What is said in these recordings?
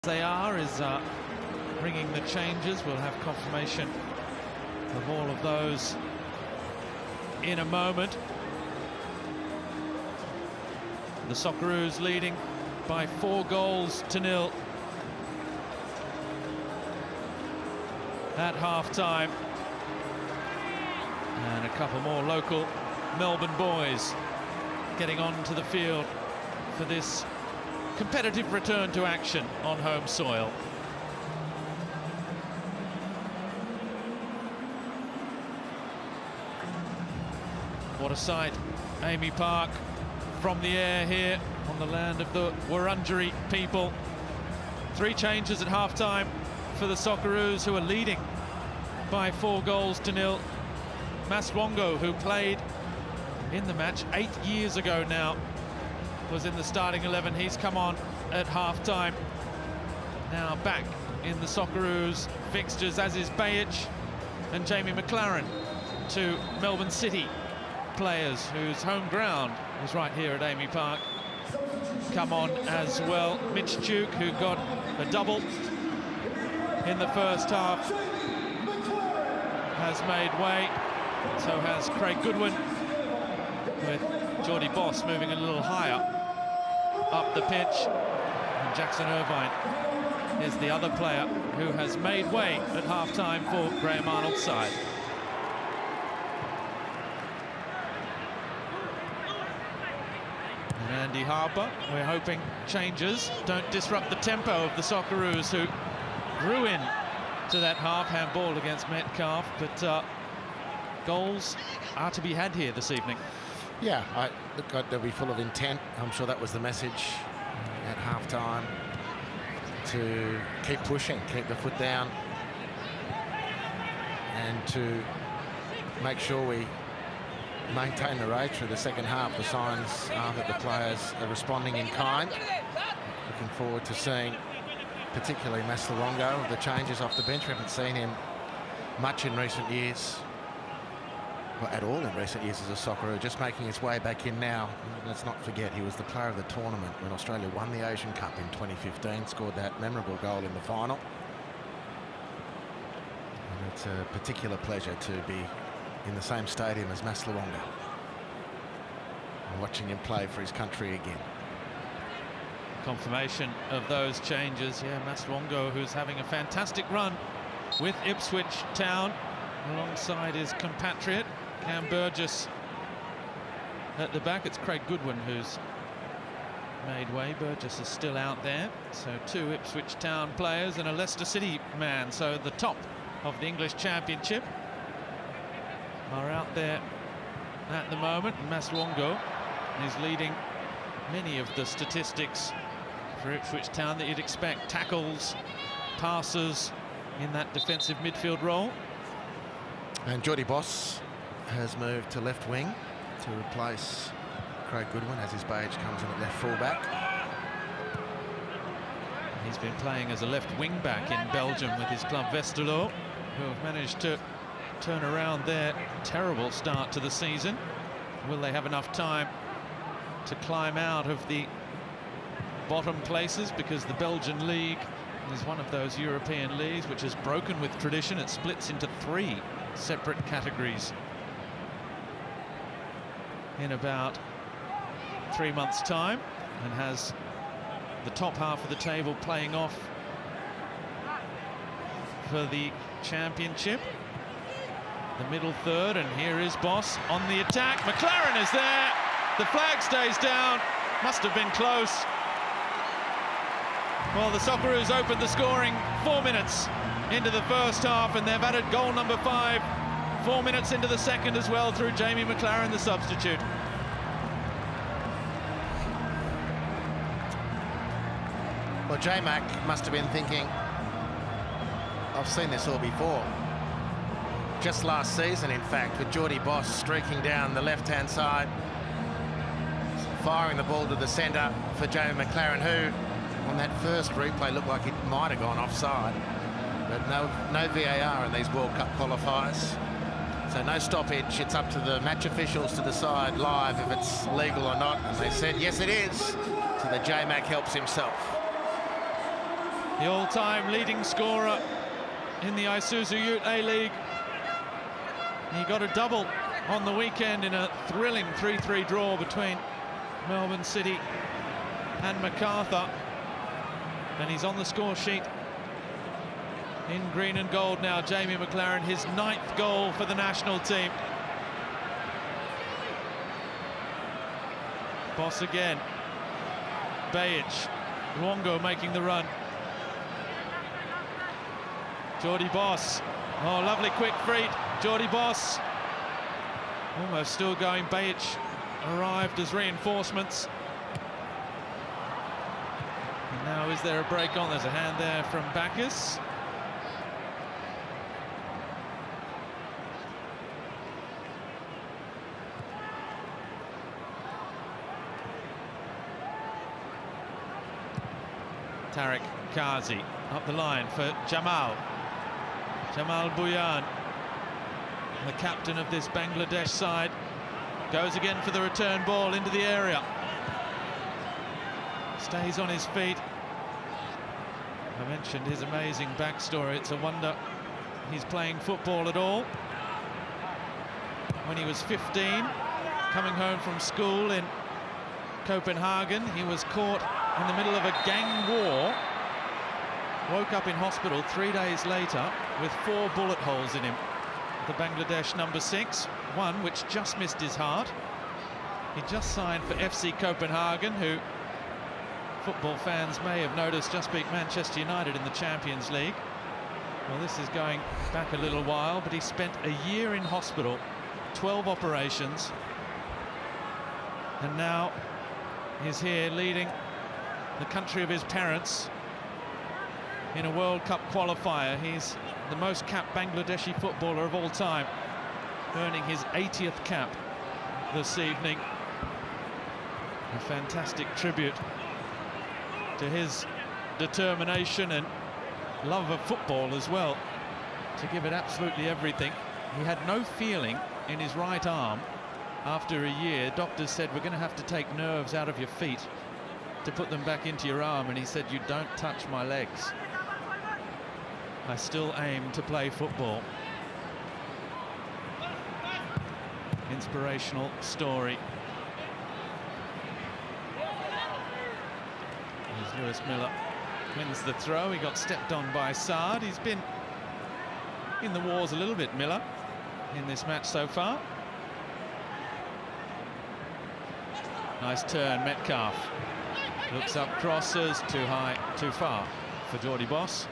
They are is bringing the changes. We'll have confirmation of all of those in a moment. The Socceroos leading by 4 goals to 0 at half-time. And a couple more local Melbourne boys getting onto the field for this competitive return to action on home soil. What a sight, AAMI Park from the air here on the land of the Wurundjeri people. 3 changes at half-time for the Socceroos, who are leading by 4 goals to 0. Maswongo, who played in the match 8 years ago now, was in the starting 11. He's come on at half-time. Now back in the Socceroos fixtures, as is Bajic and Jamie Maclaren, 2 Melbourne City players whose home ground is right here at AAMI Park. Come on as well. Mitch Duke, who got a double in the first half, has made way. So has Craig Goodwin, with Jordy Boss moving a little higher up the pitch. And Jackson Irvine is the other player who has made way at half-time for Graham Arnold's side. And Andy Harper, we're hoping changes don't disrupt the tempo of the Socceroos, who grew in to that half handball against Metcalf, but goals are to be had here this evening. Yeah, look, they'll be full of intent. I'm sure that was the message at half-time, to keep pushing, keep the foot down, and to make sure we maintain the rate through the second half. The signs are that the players are responding in kind. Looking forward to seeing particularly Maswongo, the changes off the bench. We haven't seen him much in recent years. At all in recent years as a Socceroo, just making his way back in now. Let's not forget, he was the player of the tournament when Australia won the Asian Cup in 2015, scored that memorable goal in the final. And it's a particular pleasure to be in the same stadium as Maswongo and watching him play for his country again. Confirmation of those changes. Yeah, Maswongo, who's having a fantastic run with Ipswich Town alongside his compatriot Cam Burgess at the back. It's Craig Goodwin who's made way. Burgess is still out there. So 2 Ipswich Town players and a Leicester City man. So the top of the English Championship are out there at the moment. Maswongo is leading many of the statistics for Ipswich Town that you'd expect. Tackles, passes in that defensive midfield role. And Jordy Boss has moved to left wing to replace Craig Goodwin as his Bajic comes in at left fullback. He's been playing as a left wing back in Belgium with his club Westerlo, who have managed to turn around their terrible start to the season. Will they have enough time to climb out of the bottom places? Because the Belgian league is one of those European leagues which is broken with tradition. It splits into 3 separate categories in about 3 months' time, and has the top half of the table playing off for the championship. The middle third, and here is Boss on the attack. Maclaren is there. The flag stays down. Must have been close. Well, the Socceroos opened the scoring 4 minutes into the first half, and they've added goal number 5 4 minutes into the second as well, through Jamie Maclaren, the substitute. Well, J-Mac must have been thinking, I've seen this all before. Just last season, in fact, with Jordy Boss streaking down the left-hand side, firing the ball to the centre for Jamie Maclaren, who on that first replay looked like it might have gone offside. But no VAR in these World Cup qualifiers. So no stoppage. It's up to the match officials to decide live if it's legal or not. And they said, yes, it is. So the J-Mac helps himself. the all-time leading scorer in the Isuzu Ute A-League. He got a double on the weekend in a thrilling 3-3 draw between Melbourne City and MacArthur. And he's on the score sheet in green and gold now, Jamie Maclaren, his 9th goal for the national team. Boss again. Bajic. Luongo making the run. Jordy Boss. Oh, lovely quick feet. Jordy Boss. Almost still going. Bajic arrived as reinforcements. And now is there a break on? There's a hand there from Bacchus. Tariq Kazi up the line for Jamal Bhuiyan, the captain of this Bangladesh side, goes again for the return ball into the area, stays on his feet. I mentioned his amazing backstory. It's a wonder he's playing football at all. When he was 15, coming home from school in Copenhagen, he was caught in the middle of a gang war, woke up in hospital 3 days later with 4 bullet holes in him. The Bangladesh number 6, one which just missed his heart. He just signed for FC Copenhagen, who football fans may have noticed just beat Manchester United in the Champions League. Well, this is going back a little while, but he spent a year in hospital, 12 operations, and now he's here leading the country of his parents in a World Cup qualifier. He's the most capped Bangladeshi footballer of all time, earning his 80th cap this evening. A fantastic tribute to his determination and love of football as well, to give it absolutely everything. He had no feeling in his right arm after a year. Doctors said, we're going to have to take nerves out of your feet to put them back into your arm, and he said, you don't touch my legs. I still aim to play football. Inspirational story. As Lewis Miller wins the throw, he got stepped on by Saad. He's been in the wars a little bit, Miller, in this match so far. Nice turn, Metcalf. Looks up, crosses, too high, too far for Jordy Boss.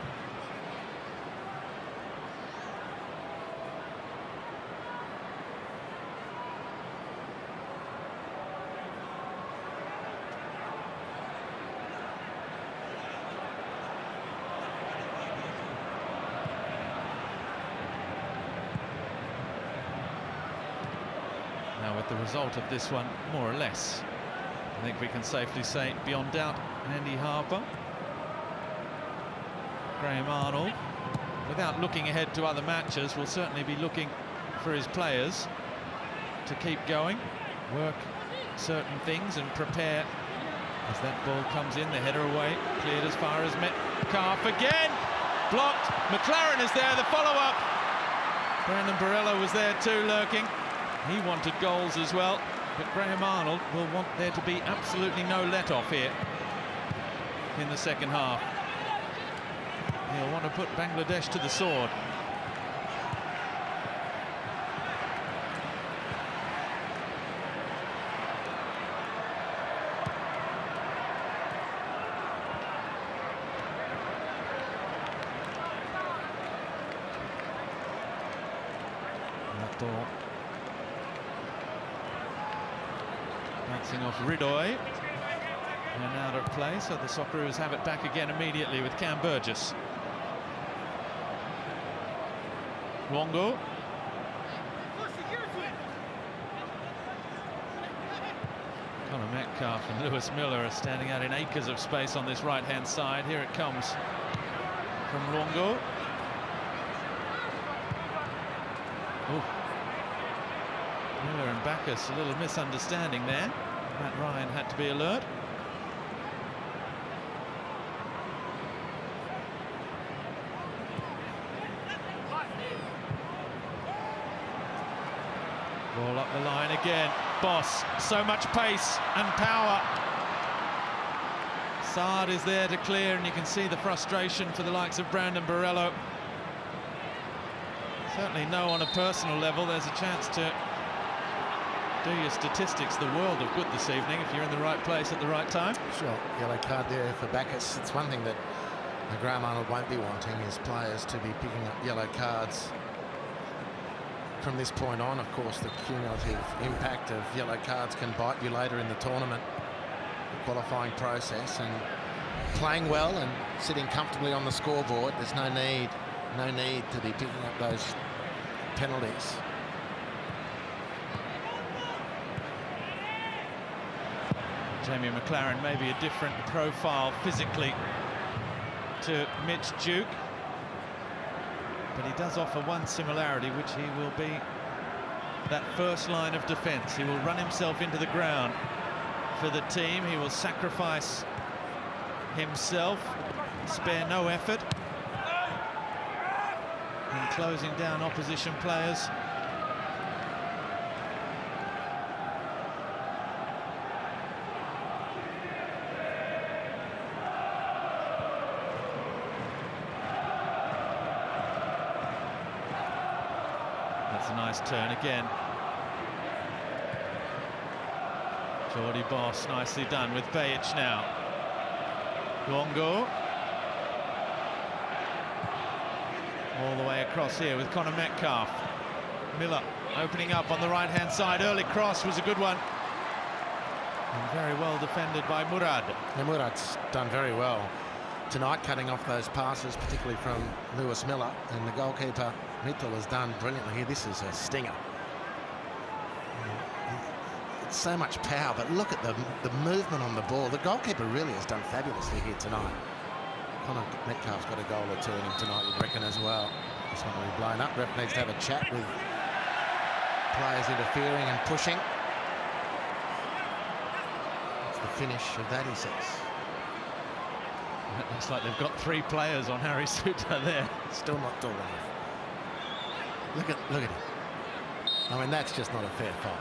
Now, with the result of this one, more or less, I think we can safely say, beyond doubt, Andy Harper, Graham Arnold, without looking ahead to other matches, will certainly be looking for his players to keep going, work certain things and prepare. As that ball comes in, the header away, cleared as far as Metcalf again, blocked. Maclaren is there, the follow-up. Brandon Barella was there too, lurking. He wanted goals as well, but Graham Arnold will want there to be absolutely no let-off here in the second half. He'll want to put Bangladesh to the sword. That bouncing off Ridoy and out of play, so the Socceroos have it back again immediately with Cam Burgess. Luongo. Conor Metcalf and Lewis Miller are standing out in acres of space on this right-hand side. Here it comes from Luongo. Ooh. Miller and Bacchus, a little misunderstanding there. Matt Ryan had to be alert. The line again. Boss, so much pace and power. Saad is there to clear, and you can see the frustration for the likes of Brandon Borrello. Certainly know on a personal level there's a chance to do your statistics the world of good this evening if you're in the right place at the right time. Sure, yellow card there for Bacchus. It's one thing that Graham Arnold won't be wanting is players to be picking up yellow cards. From this point on, of course, the cumulative impact of yellow cards can bite you later in the tournament, the qualifying process, and playing well and sitting comfortably on the scoreboard, there's no need to be picking up those penalties. Jamie Maclaren maybe a different profile physically to Mitch Duke, but he does offer one similarity, which he will be that first line of defence. He will run himself into the ground for the team. He will sacrifice himself, spare no effort in closing down opposition players. That's a nice turn again. Jordy Boss, nicely done with Bajic now. Luongo. All the way across here with Connor Metcalfe. Miller opening up on the right-hand side. Early cross was a good one. And very well defended by Murad. And Murad's done very well tonight, cutting off those passes, particularly from Lewis Miller. And the goalkeeper, Mitchell, has done brilliantly here. This is a stinger. It's so much power, but look at the movement on the ball. The goalkeeper really has done fabulously here tonight. Connor Metcalfe's got a goal or two in him tonight, you'd reckon, as well. This one will be blown up. Ref needs to have a chat with players interfering and pushing. That's the finish of that, he says. It looks like they've got 3 players on Harry Souttar there. Still not tall enough. Look at him. I mean, that's just not a fair fight.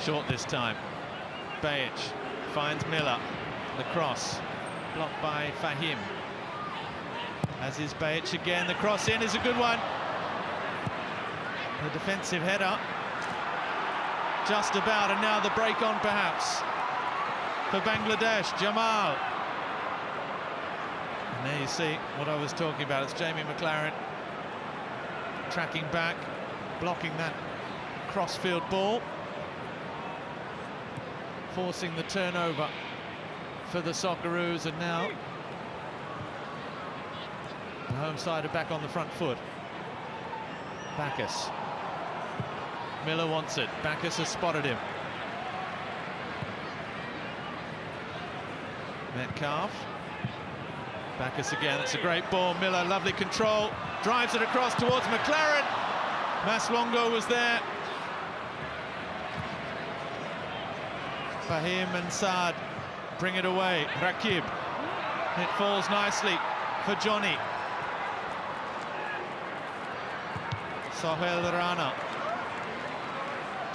Short this time. Bajic finds Miller. The cross blocked by Fahim. As is Bajic again. The cross in is a good one. The defensive header. Just about, and now the break on perhaps for Bangladesh. Jamal. And there you see what I was talking about. It's Jamie Maclaren tracking back, blocking that cross-field ball, forcing the turnover for the Socceroos, and now the home side are back on the front foot. Bacchus. Miller wants it. Bacchus has spotted him. Metcalfe. Bacchus again. It's a great ball. Miller, lovely control. Drives it across towards Maclaren. Mas Luongo was there. Fahim and Saad bring it away. Rakib. It falls nicely for Johnny. Sohail Rana.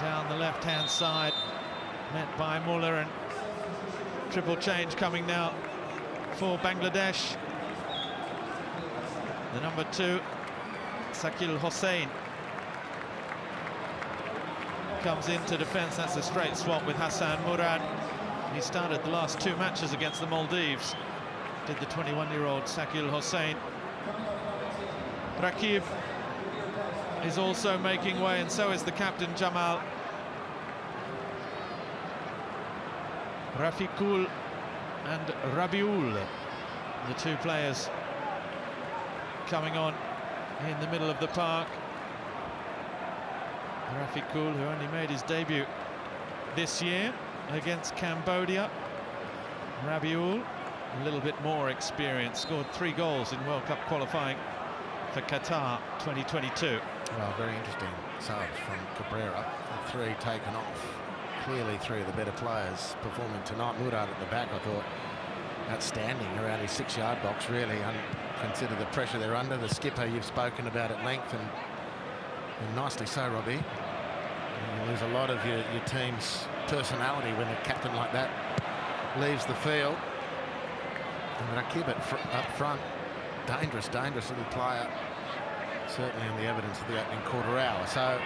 Down the left-hand side. Met by Muller, and triple change coming now for Bangladesh. The number 2, Sakil Hossain, comes into defence. That's a straight swap with Hassan Murad. He started the last 2 matches against the Maldives. Did the 21-year-old Sakil Hossain. Rakib is also making way, and so is the captain Jamal. Rafiqul and Rabiul, the 2 players coming on in the middle of the park. Rafiqul, who only made his debut this year against Cambodia. Rabiul, a little bit more experience, scored 3 goals in World Cup qualifying for Qatar 2022. Well, very interesting subs from Cabrera. The 3 taken off. Clearly 3 of the better players performing tonight. Murad at the back, I thought, outstanding around his 6-yard box, really. Consider the pressure they're under. The skipper you've spoken about at length, and And nicely so, Robbie. You lose a lot of your team's personality when a captain like that leaves the field. And Rakib up front, dangerous little player. Certainly in the evidence of the opening quarter hour. So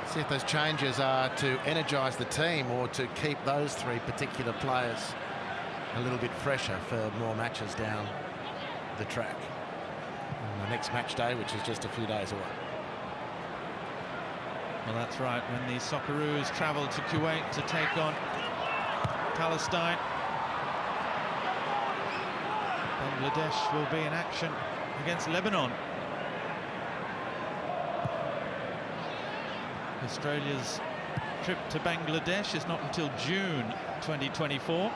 see if those changes are to energise the team or to keep those three particular players a little bit fresher for more matches down the track on the next match day, which is just a few days away. Well, that's right, when the Socceroos travel to Kuwait to take on Palestine. Bangladesh will be in action against Lebanon. Australia's trip to Bangladesh is not until June 2024.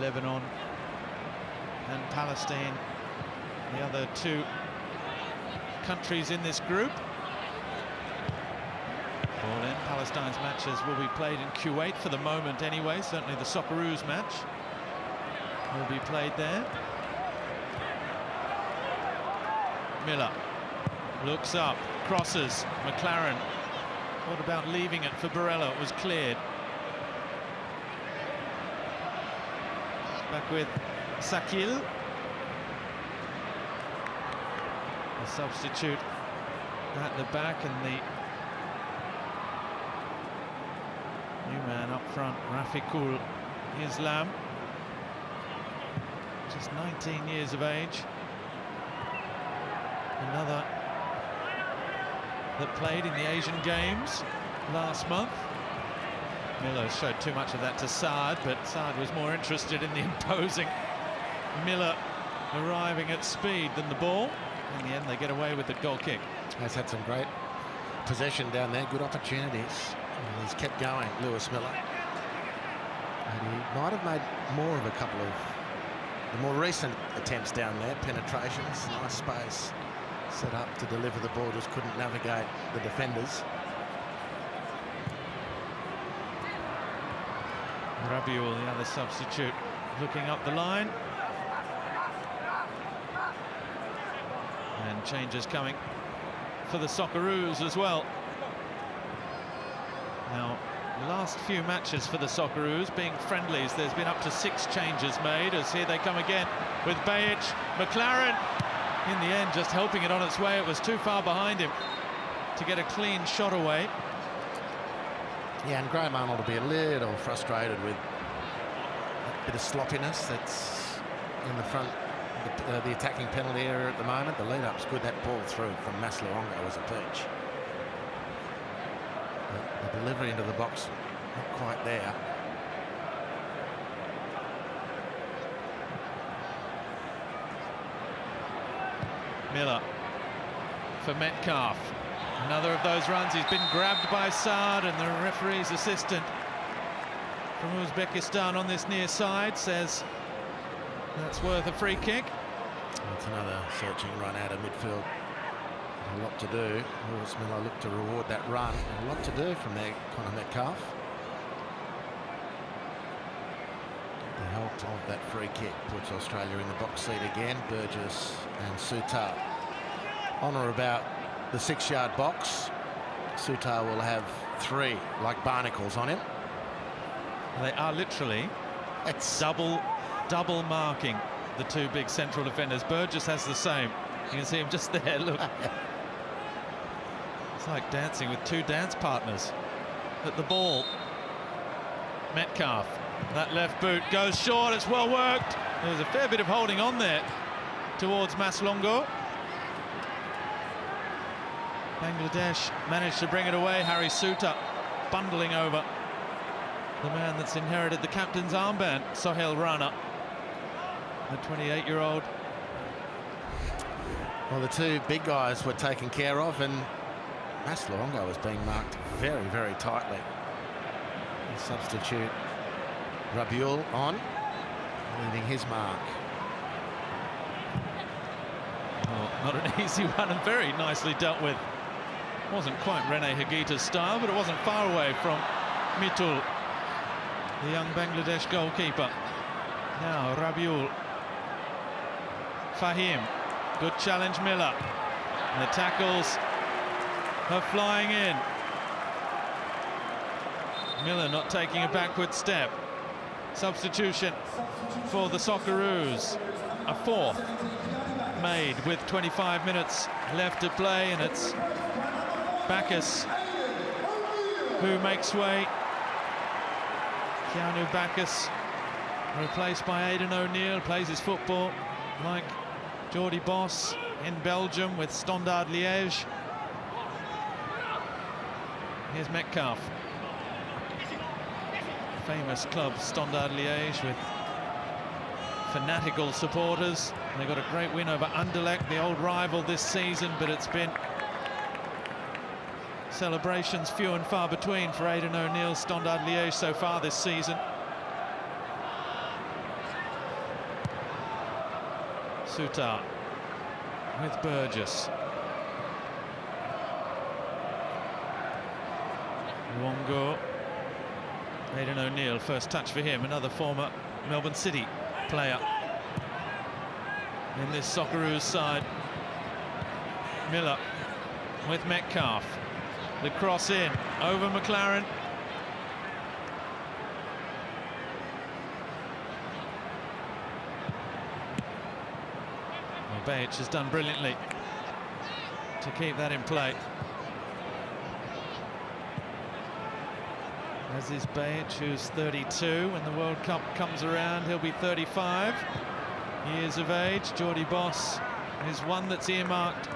Lebanon and Palestine, the other two countries in this group. All in, Palestine's matches will be played in Kuwait for the moment anyway. Certainly the Socceroos match will be played there. Miller looks up, crosses, McLaren. What about leaving it for Barella? It was cleared. Back with Sakil. The substitute at the back, and the new man up front, Rafiqul Islam. Just 19 years of age. Another that played in the Asian Games last month. Miller showed too much of that to Saad, but Saad was more interested in the imposing Miller arriving at speed than the ball. In the end, they get away with the goal kick. Has had some great possession down there, good opportunities. And he's kept going, Lewis Miller. And he might have made more of a couple of the more recent attempts down there, penetrations, nice space. Set up to deliver the ball, just couldn't navigate the defenders. Rabiul, the other substitute, looking up the line. And changes coming for the Socceroos as well. Now, last few matches for the Socceroos being friendlies, there's been up to 6 changes made, as here they come again with Bajic. McLaren, in the end, just helping it on its way. It was too far behind him to get a clean shot away. Yeah, and Graham Arnold will be a little frustrated with a bit of sloppiness that's in the front, the attacking penalty area at the moment. The lead-up's good. That ball through from Masluongo was a perch. But the delivery into the box, not quite there. Miller for Metcalf. Another of those runs. He's been grabbed by Saad, and the referee's assistant from Uzbekistan on this near side says that's worth a free kick. It's another searching run out of midfield. A lot to do. Lewis Miller looked to reward that run. A lot to do from there, Connor Metcalf. The help of that free kick puts Australia in the box seat again. Burgess and Sutar on or about the 6-yard box. Sutar will have 3 like barnacles on him. They are literally double marking the 2 big central defenders. Burgess has the same. You can see him just there, look. It's like dancing with 2 dance partners at the ball. Metcalf, that left boot goes short, it's well worked. There was a fair bit of holding on there towards Masloungo. Bangladesh managed to bring it away. Harry Sutar bundling over the man that's inherited the captain's armband, Sohail Rana, the 28-year-old. Well, the 2 big guys were taken care of, and Masloungo was being marked very, very tightly. The substitute Rabiul on, leaving his mark. Well, not an easy one, and very nicely dealt with. Wasn't quite Rene Higuita's style, but it wasn't far away from Mitul, the young Bangladesh goalkeeper. Now Rabiul Fahim. Good challenge, Miller. And the tackles are flying in. Miller not taking a backward step. Substitution for the Socceroos. A fourth made with 25 minutes left to play, and it's Bacchus who makes way. Keanu Bacchus, replaced by Aidan O'Neill, plays his football like Jordy Boss in Belgium with Standard Liège. Here's Metcalf. Famous club, Standard Liège, with fanatical supporters. They got a great win over Anderlecht, the old rival this season, but it's been celebrations few and far between for Aidan O'Neill's Standard Liège so far this season. Sutar with Burgess. Luongo. Aidan O'Neill, first touch for him, another former Melbourne City player in this Socceroos side. Miller with Metcalf. The cross in, over McLaren. Well, Bajic has done brilliantly to keep that in play. As is Bajic, who's 32. When the World Cup comes around, he'll be 35 years of age. Jordy Boss is one that's earmarked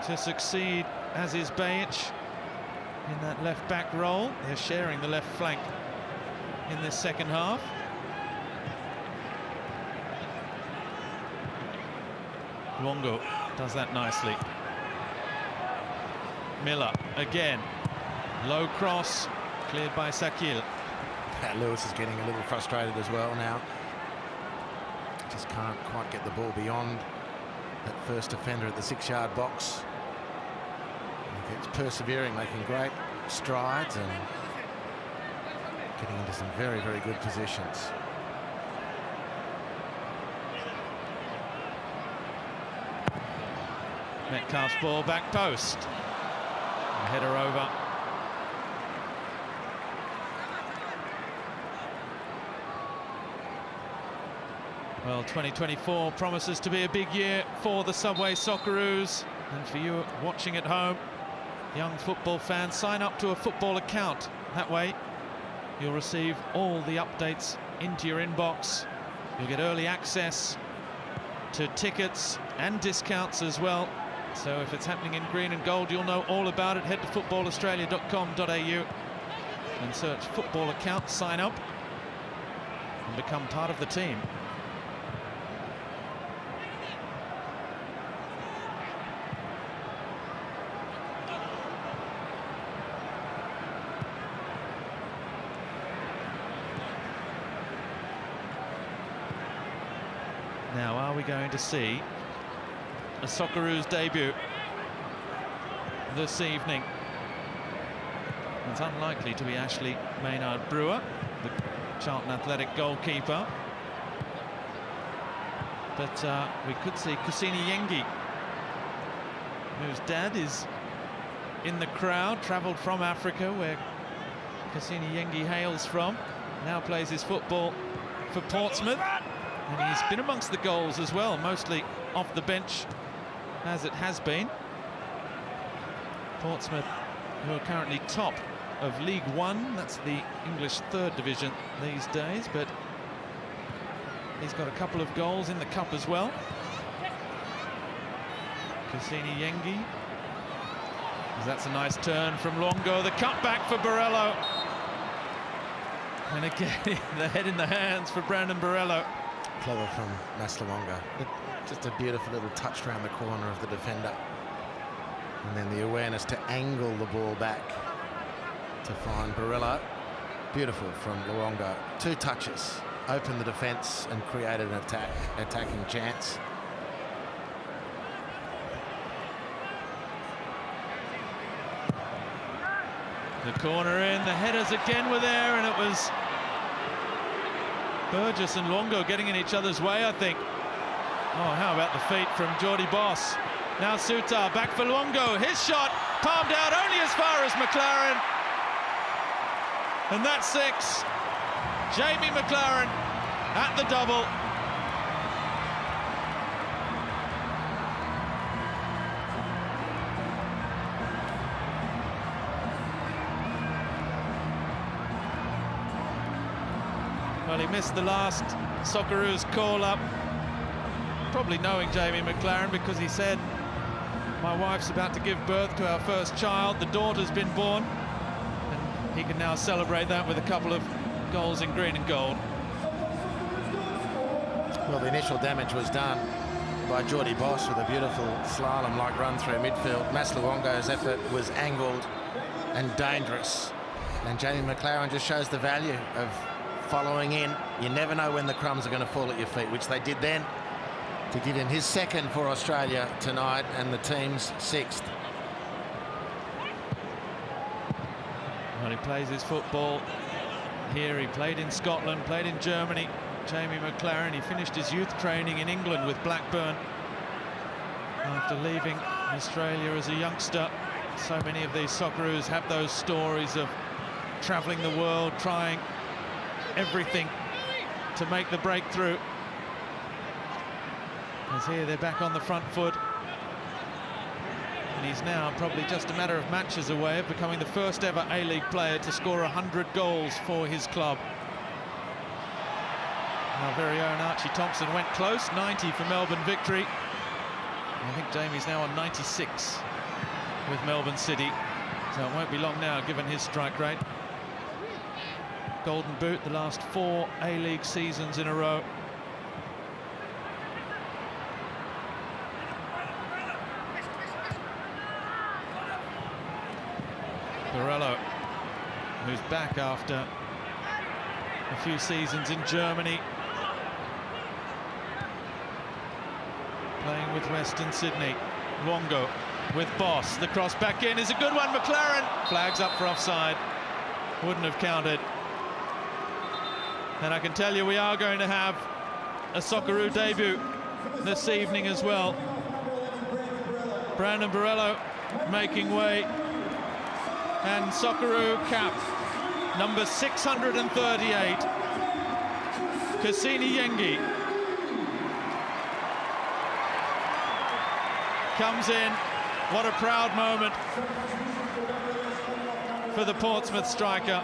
to succeed, as is Bajic, in that left-back role. They're sharing the left flank in this second half. Luongo does that nicely. Miller again. Low cross, cleared by Sakil. Pat Lewis is getting a little frustrated as well now. Just can't quite get the ball beyond that first defender at the 6-yard box. It's persevering, making great strides and getting into some very, very good positions. Metcalf's ball, back post. A header over. Well, 2024 promises to be a big year for the Subway Socceroos. And for you watching at home, young football fans, sign up to a football account. That way, you'll receive all the updates into your inbox. You'll get early access to tickets and discounts as well. So if it's happening in green and gold, you'll know all about it. Head to footballaustralia.com.au and search football account, sign up, and become part of the team. Now, are we going to see a Socceroos debut this evening? It's unlikely to be Ashley Maynard-Brewer, the Charlton Athletic goalkeeper. But we could see Kusini Yengi, whose dad is in the crowd, travelled from Africa, where Kusini Yengi hails from. Now plays his football for Portsmouth. And he's been amongst the goals as well, mostly off the bench, as it has been. Portsmouth, who are currently top of League One, that's the English third division these days, but he's got a couple of goals in the cup as well. Kusini Yengi. That's a nice turn from Luongo. The cutback for Borrello. And again, the head in the hands for Brandon Borrello. Clever from Masluonga. Just a beautiful little touch around the corner of the defender. And then the awareness to angle the ball back to find Borrello. Beautiful from Luonga. 2 touches, opened the defence and created an attacking chance. The corner in, the headers again were there, and it was Burgess and Luongo getting in each other's way, I think. Oh, how about the feet from Jordy Boss? Now Sutar, back for Luongo. His shot palmed out only as far as McLaren. And that's 6. Jamie McLaren at the double. Well, he missed the last Socceroos call-up, probably knowing Jamie McLaren, because he said, my wife's about to give birth to our first child, the daughter's been born, and he can now celebrate that with a couple of goals in green and gold. Well, the initial damage was done by Jordy Boss with a beautiful slalom-like run through midfield. Mas Luongo's effort was angled and dangerous, and Jamie McLaren just shows the value of following in. You never know when the crumbs are going to fall at your feet, which they did then, to give him his 2nd for Australia tonight and the team's 6th. Well, he plays his football here. He played in Scotland, played in Germany. Jamie McLaren, he finished his youth training in England with Blackburn after leaving Australia as a youngster. So many of these Socceroos have those stories of travelling the world, trying everything to make the breakthrough. As here they're back on the front foot, and he's now probably just a matter of matches away of becoming the first ever A-League player to score 100 goals for his club. Our very own Archie Thompson went close, 90 for Melbourne victory. I think Jamie's now on 96 with Melbourne City, so it won't be long now given his strike rate. Golden Boot the last 4 A-League seasons in a row. Borrello, who's back after a few seasons in Germany, playing with Western Sydney. Luongo with Boss. The cross back in is a good one. McLaren flags up for offside. Wouldn't have counted. And I can tell you we are going to have a Socceroo debut this evening as well. Brandon Borrello making way. And Socceroo cap number 638, Kusini Yengi, comes in. What a proud moment for the Portsmouth striker.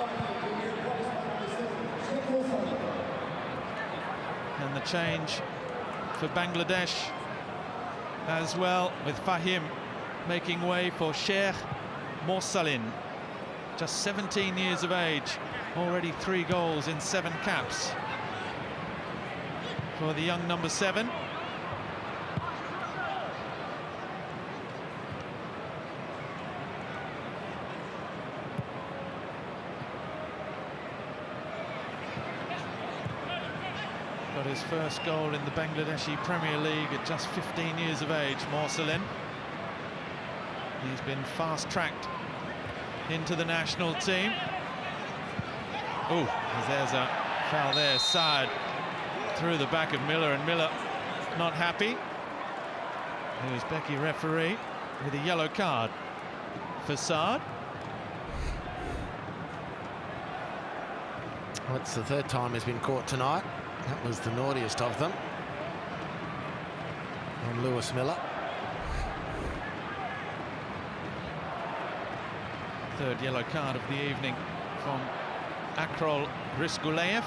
And the change for Bangladesh as well, with Fahim making way for Sheikh Morsalin. Just 17 years of age, already 3 goals in 7 caps for the young number 7. Got his first goal in the Bangladeshi Premier League at just 15 years of age, Morsalin. He's been fast-tracked into the national team. Oh, there's a foul there. Saad through the back of Miller, and Miller not happy. Here's Becky, referee, with a yellow card for Saad. Well, it's the 3rd time he's been caught tonight. That was the naughtiest of them on Lewis Miller. 3rd yellow card of the evening from Akrol Risguleyev.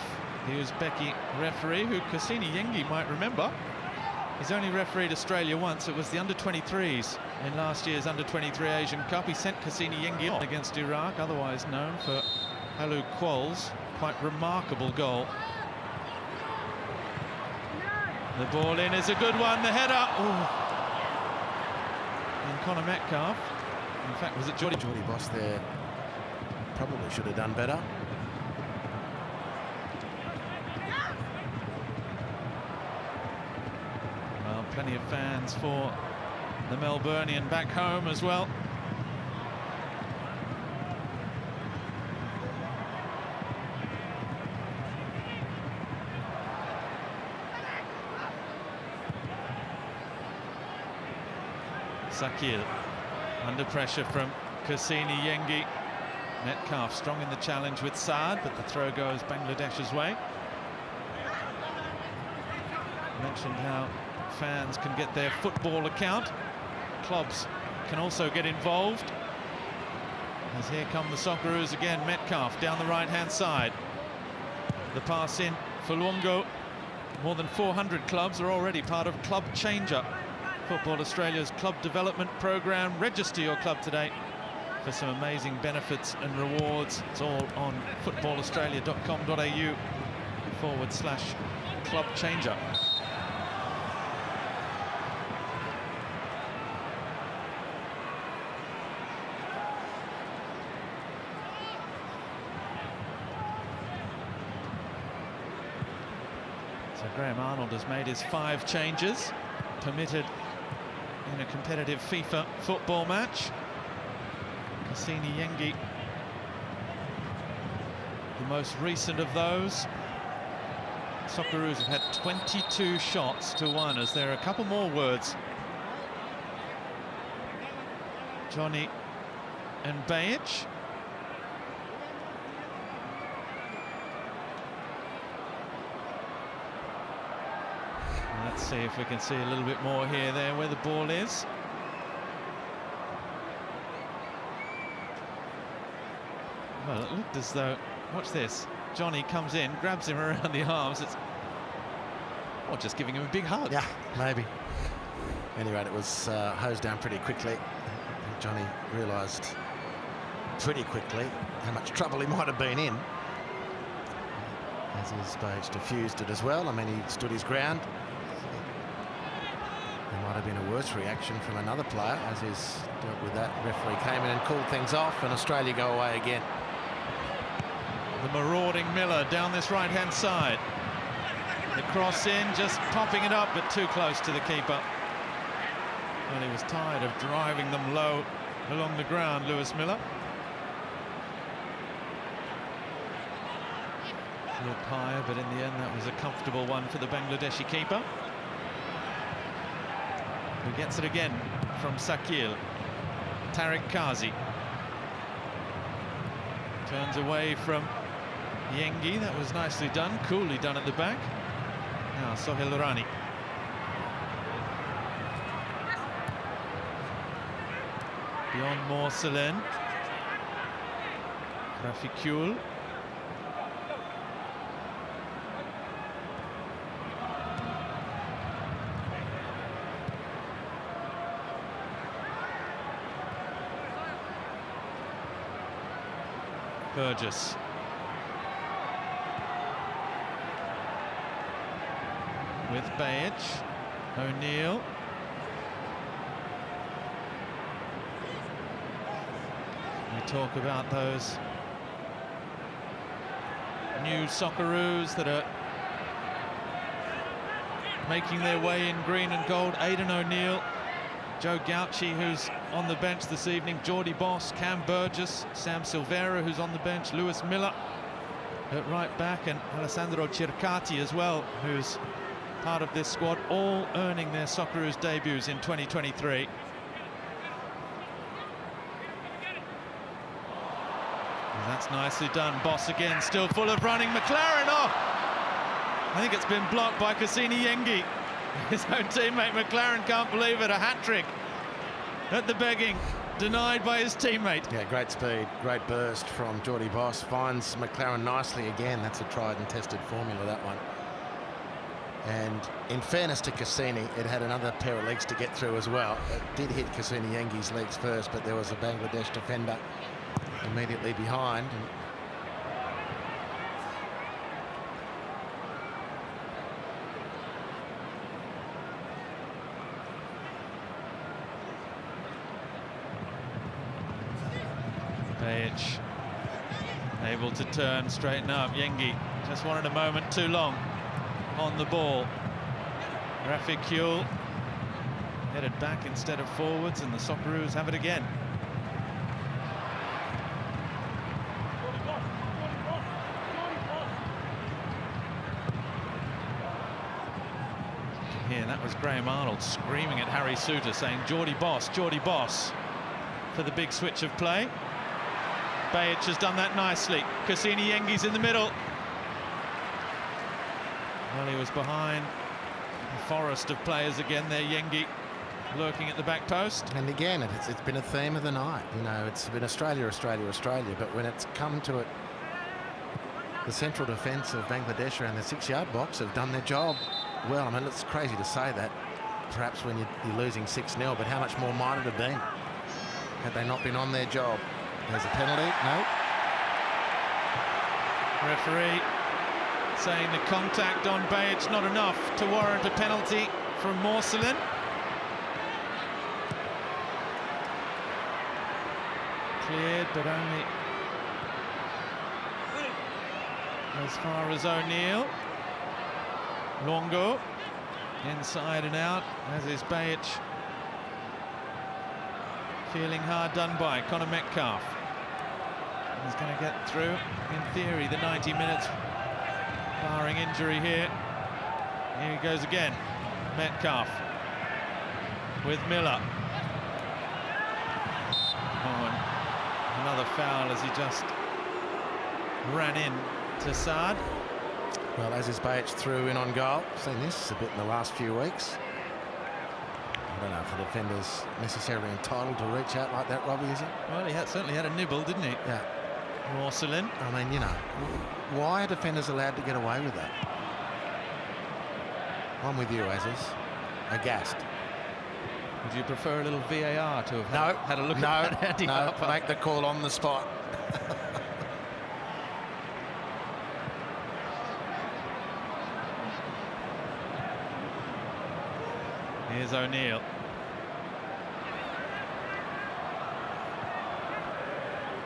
He was Becky referee, who Kusini Yengi might remember. He's only refereed Australia once. It was the under-23s in last year's under-23 Asian Cup. He sent Kusini Yengi on against Iraq, otherwise known for Alu Qual's quite remarkable goal. The ball in is a good one. The header. Ooh. And Connor Metcalf. In fact, was it Jordy Boss there? Probably should have done better. Well, plenty of fans for the Melburnian back home as well. Sakil under pressure from Kusini Yengi. Metcalf strong in the challenge with Saad, but the throw goes Bangladesh's way. Mentioned how fans can get their football account. Clubs can also get involved. As here come the Socceroos again. Metcalf down the right-hand side. The pass in for Luongo. More than 400 clubs are already part of Club Changer, Football Australia's club development program. Register your club today for some amazing benefits and rewards. It's all on footballaustralia.com.au/Club Changer. So Graham Arnold has made his 5 changes permitted in a competitive FIFA football match. Kusini Yengi, the most recent of those. Socceroos have had 22 shots to 1, as there are a couple more words. Johnny and Bajic. Let's see if we can see a little bit more here, there, where the ball is. Well, it looked as though, watch this, Johnny comes in, grabs him around the arms. It's, or just giving him a big hug. Yeah, maybe. Anyway, it was hosed down pretty quickly. Johnny realised pretty quickly how much trouble he might have been in. As his Bajic diffused it as well. I mean, he stood his ground. There might have been a worse reaction from another player as he's dealt with that. Referee came in and called things off, and Australia go away again. The marauding Miller down this right-hand side. The cross in, just popping it up, but too close to the keeper. Well, he was tired of driving them low along the ground, Lewis Miller. Looked higher, but in the end that was a comfortable one for the Bangladeshi keeper, who gets it again from Sakil. Tariq Kazi turns away from Yengi. That was nicely done, coolly done at the back. Now Sohail Rani. Beyond Morselen. Rafiqul. Burgess. With Bajic. O'Neill. We talk about those new Socceroos that are making their way in green and gold. Aidan O'Neill, Joe Gauci, who's on the bench this evening, Geordie Boss, Cam Burgess, Sam Silvera, who's on the bench, Lewis Miller at right back, and Alessandro Circati as well, who's part of this squad, all earning their Socceroos debuts in 2023. And that's nicely done. Boss again, still full of running. McLaren, oh! I think it's been blocked by Kusini Yengi. His own teammate McLaren can't believe it. A hat-trick at the begging, denied by his teammate. Yeah, great speed, great burst from Geordie Boss. Finds McLaren nicely again. That's a tried and tested formula, that one. And in fairness to Kusini, it had another pair of legs to get through as well. It did hit Kusini Yengi's legs first, but there was a Bangladesh defender immediately behind. And Bajic able to turn, straighten up. Yengi just wanted a moment too long on the ball. Rafiqul headed back instead of forwards, and the Socceroos have it again. You can hear and that was Graham Arnold screaming at Harry Souttar, saying, Geordie Boss, for the big switch of play. Bajic has done that nicely. Kusini Yengi's in the middle. Well, he was behind a forest of players again there, Yengi, lurking at the back post. And again, it's been a theme of the night. You know, it's been Australia, but when it's come to it, the central defence of Bangladesh around the 6-yard box have done their job well. I mean, it's crazy to say that, perhaps when you're losing 6-0, but how much more might it have been had they not been on their job? There's a penalty. No. Referee saying the contact on Bajic not enough to warrant a penalty from Morcelin. Cleared, but only as far as O'Neill. Longo inside and out, as is Bajic. Feeling hard done by. Connor Metcalfe. He's going to get through, in theory, the 90 minutes, barring injury here. Here he goes again. Metcalfe with Miller. Oh, and another foul as he just ran in to Saad. Well, as is Bajic threw in on goal. Seen this a bit in the last few weeks. I don't know if the defender's necessarily entitled to reach out like that, Robbie, is he? Well, he certainly had a nibble, didn't he? Yeah. Morcelin. I mean, you know, why are defenders allowed to get away with that? I'm with you, Aziz. Aghast. Would you prefer a little VAR to have had a look at that? No, make the call on the spot. Here's O'Neill.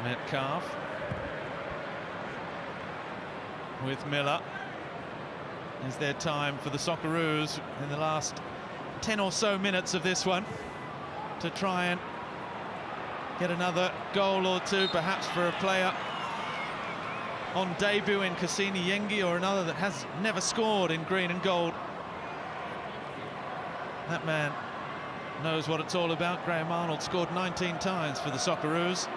Metcalfe with Miller. Is there time for the Socceroos in the last 10 or so minutes of this one to try and get another goal or two, perhaps for a player on debut in Kusini Yengi, or another that has never scored in green and gold? That man knows what it's all about. Graham Arnold scored 19 times for the Socceroos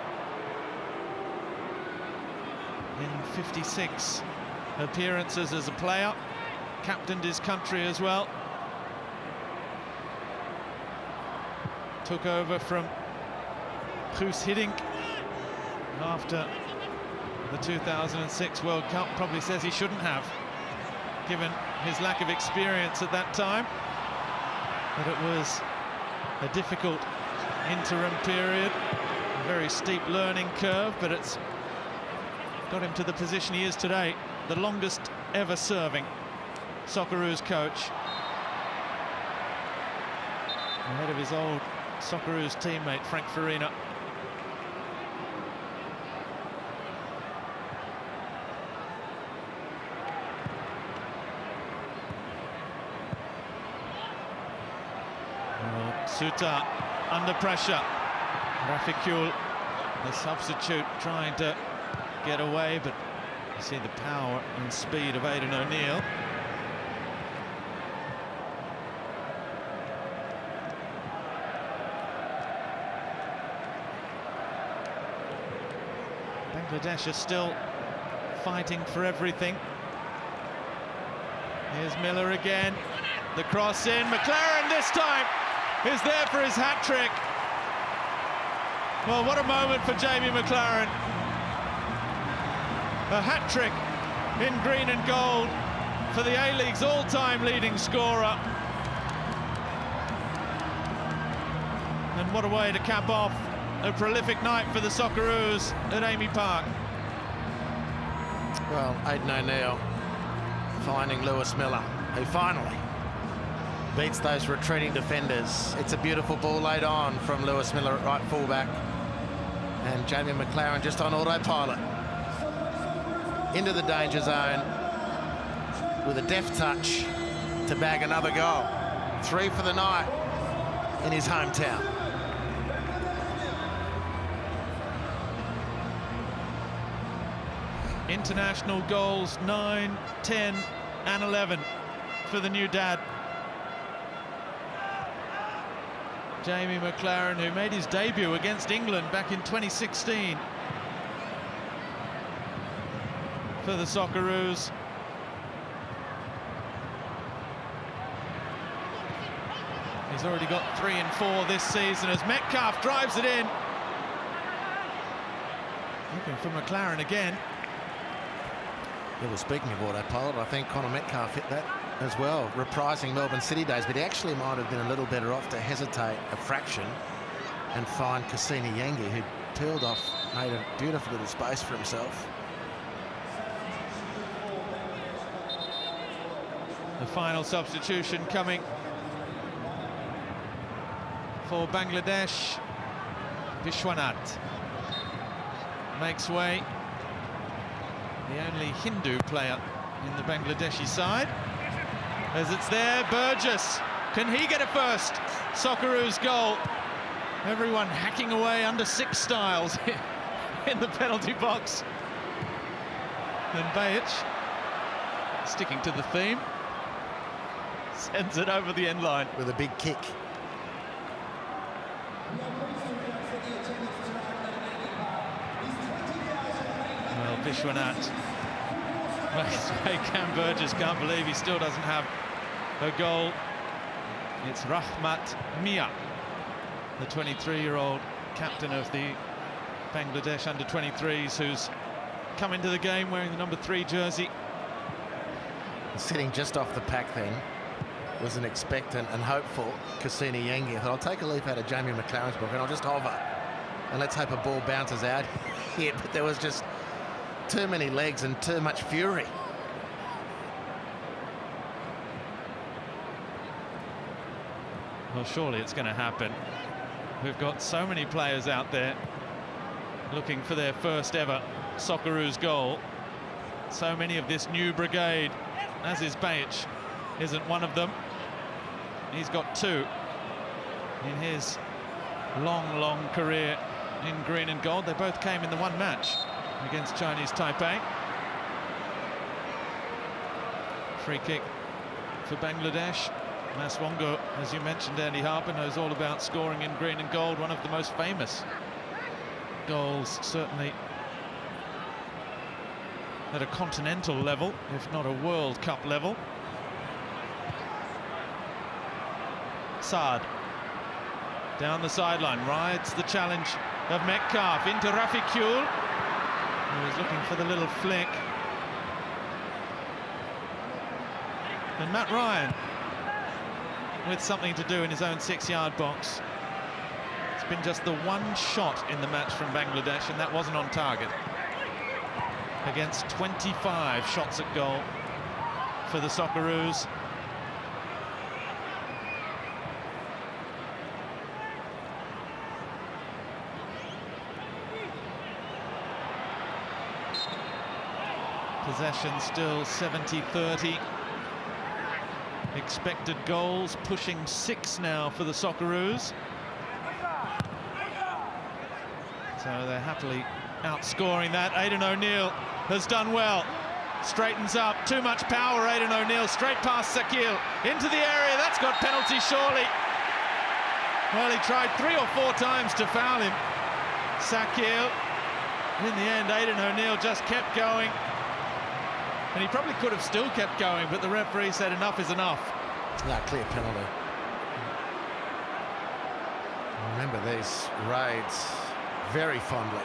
in 56 appearances as a player. Captained his country as well. Took over from Guus Hiddink after the 2006 World Cup. Probably says he shouldn't have, given his lack of experience at that time. But it was a difficult interim period, a very steep learning curve, but it's got him to the position he is today, the longest ever serving Socceroos coach, ahead of his old Socceroos teammate Frank Farina. Souttar under pressure. Raficul, the substitute, trying to get away, but you see the power and speed of Aidan O'Neill. Bangladesh are still fighting for everything. Here's Miller again. The cross in. McLaren this time is there for his hat-trick. Well, what a moment for Jamie McLaren. A hat-trick in green and gold for the A-League's all-time leading scorer. And what a way to cap off a prolific night for the Socceroos at AAMI Park. Well, Aidan O'Neill finding Lewis Miller, who finally beats those retreating defenders. It's a beautiful ball laid on from Lewis Miller at right fullback. And Jamie McLaren just on autopilot into the danger zone with a deft touch to bag another goal. 3 for the night in his hometown. International goals 9, 10 and 11 for the new dad. Jamie Maclaren, who made his debut against England back in 2016 for the Socceroos. He's already got 3 and 4 this season as Metcalfe drives it in. Looking for Maclaren again. Yeah, well, speaking of autopilot, I think Connor Metcalfe hit that as well, reprising Melbourne City days, but he actually might have been a little better off to hesitate a fraction and find Kusini Yengi, who peeled off, made a beautiful little space for himself. The final substitution coming for Bangladesh. Vishwanath makes way. The only Hindu player in the Bangladeshi side. As it's there, Burgess. Can he get a first? Socceroos goal. Everyone hacking away under 6 styles in the penalty box. And Bajic, sticking to the theme, sends it over the end line. With a big kick. Well, Vishwanath makes way. Cam Burgess can't believe he still doesn't have a goal. It's Rahmat Mia, the 23-year-old captain of the Bangladesh under-23s, who's come into the game wearing the number 3 jersey. Sitting just off the pack then was an expectant and hopeful Kusini Yengi. I thought, I'll take a leaf out of Jamie Maclaren's book and I'll just hover and let's hope a ball bounces out here. But there was just too many legs and too much fury. Well, surely it's going to happen. We've got so many players out there looking for their first ever Socceroos goal. So many of this new brigade, as is Bajic, isn't one of them. He's got 2 in his long career in green and gold. They both came in the one match against Chinese Taipei. Free kick for Bangladesh. Maswango, as you mentioned, Andy Harper, knows all about scoring in green and gold. One of the most famous goals, certainly at a continental level, if not a World Cup level. Saad down the sideline, rides the challenge of Metcalfe into Rafiqul, who was looking for the little flick. And Matt Ryan with something to do in his own 6-yard box. It's been just the 1 shot in the match from Bangladesh, and that wasn't on target. Against 25 shots at goal for the Socceroos. Possession still 70-30. Expected goals pushing 6 now for the Socceroos. So they're happily outscoring that. Aidan O'Neill has done well. Straightens up. Too much power, Aidan O'Neill. Straight past Sakil. Into the area. That's got penalty, surely. Well, he tried 3 or 4 times to foul him. Sakil. In the end, Aidan O'Neill just kept going. And he probably could have still kept going, but the referee said enough is enough. No, clear penalty. Remember these raids very fondly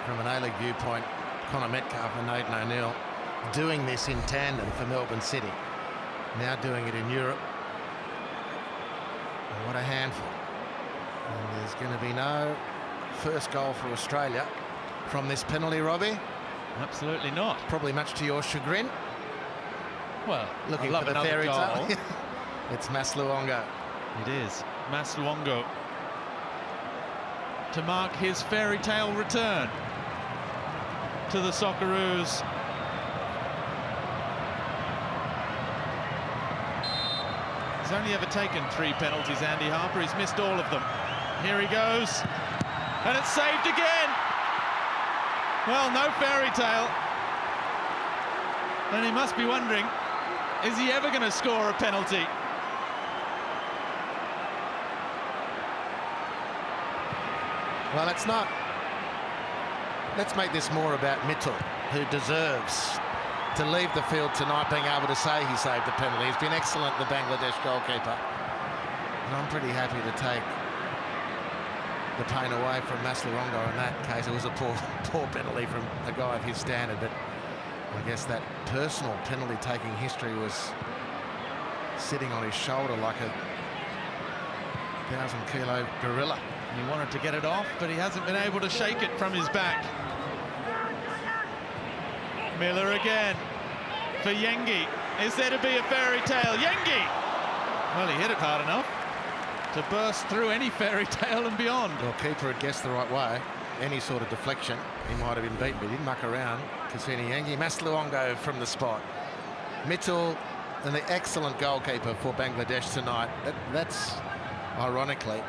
from an A-League viewpoint. Connor Metcalfe and Aidan O'Neill doing this in tandem for Melbourne City. Now doing it in Europe. And what a handful. And there's going to be no first goal for Australia from this penalty, Robbie. Absolutely not. Probably much to your chagrin. Well, looking for the fairy tale. It's Mas Luongo. It is Mas Luongo to mark his fairy tale return to the Socceroos. He's only ever taken 3 penalties, Andy Harper. He's missed all of them. Here he goes, and it's saved again. Well, no fairy tale. And he must be wondering, is he ever going to score a penalty? Well, it's not. Let's make this more about Mitchell, who deserves to leave the field tonight being able to say he saved the penalty. He's been excellent, the Bangladesh goalkeeper. And I'm pretty happy to take the pain away from Maslerongo in that case. It was a poor penalty from a guy of his standard, but I guess that personal penalty-taking history was sitting on his shoulder like a 1,000-kilo gorilla. He wanted to get it off, but he hasn't been able to shake it from his back. Miller again for Yengi. Is there to be a fairy tale? Yengi! Well, he hit it hard enough to burst through any fairy tale and beyond. Well, keeper had guessed the right way. Any sort of deflection, he might have been beaten, but he didn't muck around. Kusini Yengi, Maslerongo from the spot. Mitchell and the excellent goalkeeper for Bangladesh tonight. That's, ironically,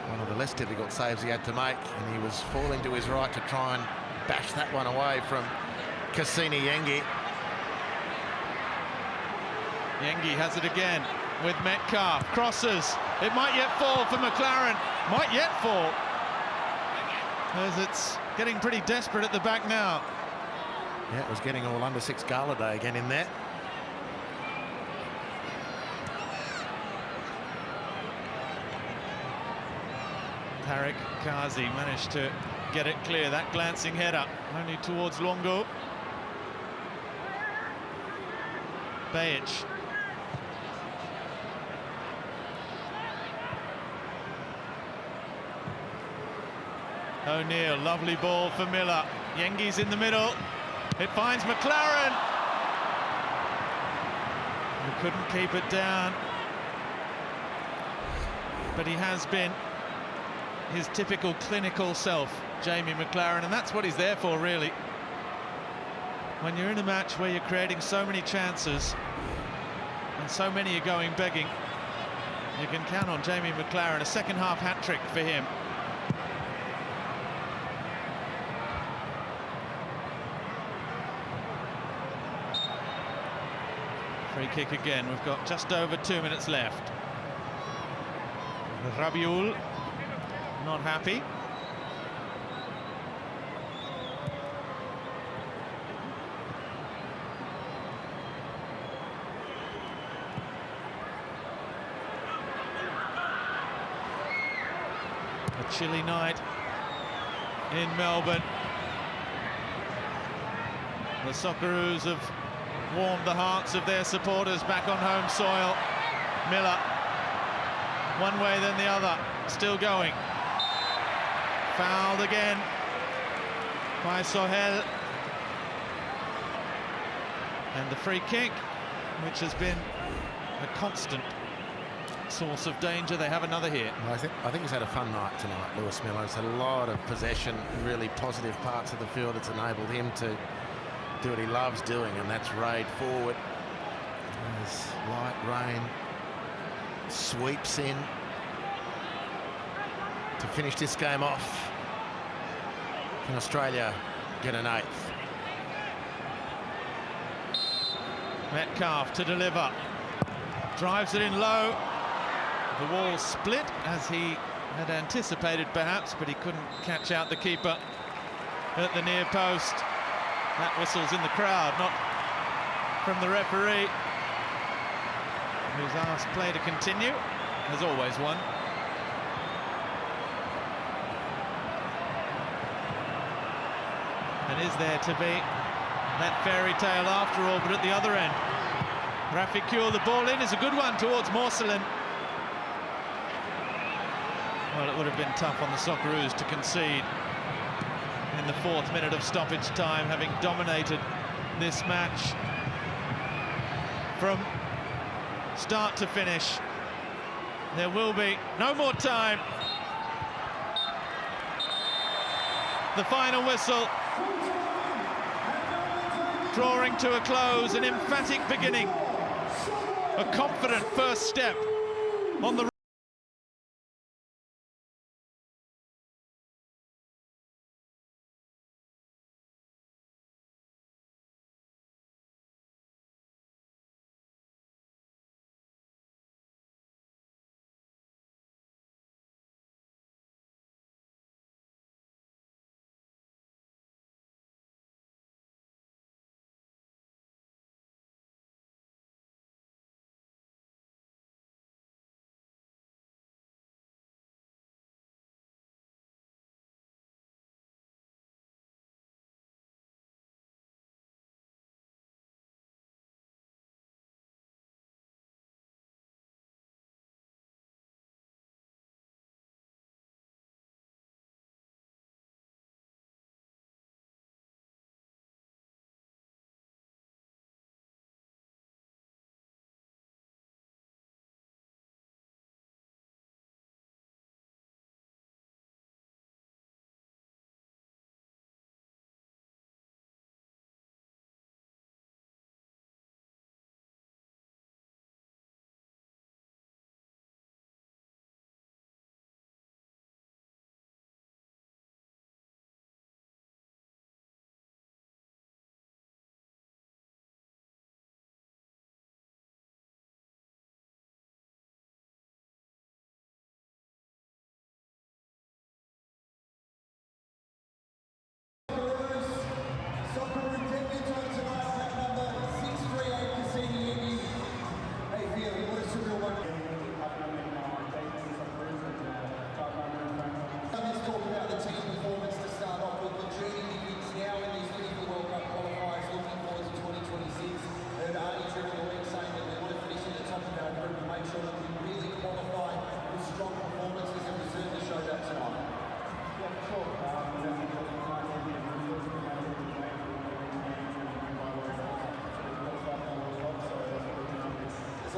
one of the less difficult saves he had to make, and he was falling to his right to try and bash that one away from Kusini Yengi. Yengi has it again with Metcalf. Crosses. It might yet fall for McLaren. Might yet fall. As it's getting pretty desperate at the back now. Yeah, it was getting all under six Gala Day again in there. Tariq Kazi managed to get it clear. That glancing header only towards Longo. Bajic. O'Neill, lovely ball for Miller. Yengi's in the middle. It finds McLaren. He couldn't keep it down. But he has been his typical clinical self, Jamie McLaren, and that's what he's there for, really. When you're in a match where you're creating so many chances and so many are going begging, you can count on Jamie McLaren. A second-half hat-trick for him. Free kick again. We've got just over 2 minutes left. Rabiul not happy. A chilly night in Melbourne. The Socceroos have warmed the hearts of their supporters back on home soil. Miller, one way then the other, still going. Fouled again by Sohail. And the free kick, which has been a constant source of danger. They have another here. Well, I think he's had a fun night tonight, Lewis Miller. It's had a lot of possession, really positive parts of the field. It's enabled him to do what he loves doing, and that's raid forward. As light rain sweeps in to finish this game off. Can Australia get an eighth? Metcalf to deliver. Drives it in low. The wall split as he had anticipated perhaps, but he couldn't catch out the keeper at the near post. That whistle's in the crowd, not from the referee, who's asked play to continue. There's always one. And is there to be that fairy tale after all, but at the other end. Rafiq, the ball in is a good one towards Morcelin. Well, it would have been tough on the Socceroos to concede in the 4th minute of stoppage time, having dominated this match from start to finish. There will be no more time. The final whistle, drawing to a close, an emphatic beginning, a confident first step on the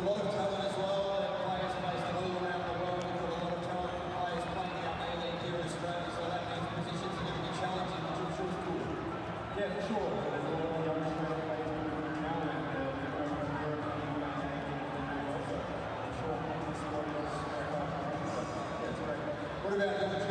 a lot of talent as well. Players based all around the world. We've got a lot of talent players playing out A-League here in Australia, so that means positions are going to be challenging, which I'm sure is cool. Yeah, for sure. There's a lot of young Australian players with good talent, and everyone's in Europe and also. I'm sure this squad is great. Yeah, it's great. What about